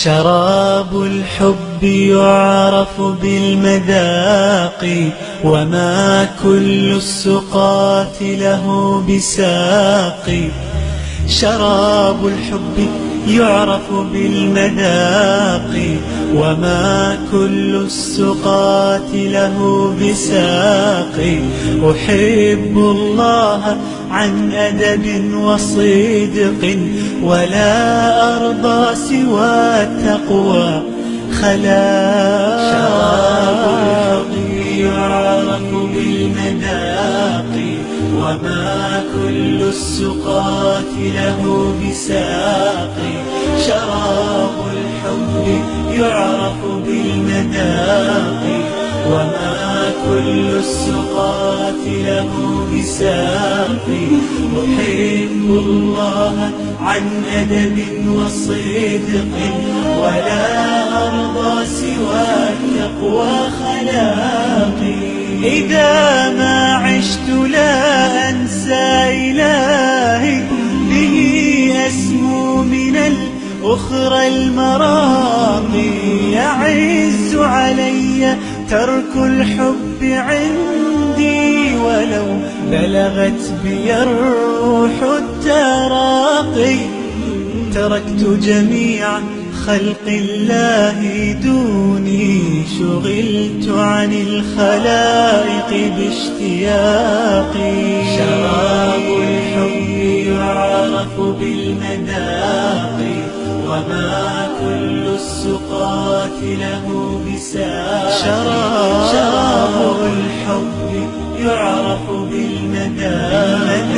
شراب الحب يعرف بالمذاق، وما كل السقاة له بساق. شراب الحب يعرف بالمذاق، وما كل السقاة له بساق. أحب الله عن أدب وصدق، ولا أرضى سوى التقوى خلاق. شراب الحب يعرف بالمذاق، وما كل السقاة له بساق. شراب الحب يعرف بالمذاق، وما كل السقاة له بساق. أحب الله عن أدب وصدق، ولا أرضى سوى التقوى خلاقي. إذا ما عشت لا أنسى إلهي، به أسمو من الأخرى المراقي. يعز علي ترك الحب عندي، ولو بلغت بي الروح التراقي. تركت جميع خلق الله دوني، شغلت عن الخلائق باشتياقي. شراب الحب يعرف بالمذاق، وما كل السقاة له بساق. شراب الحب يعرف بالمذاق،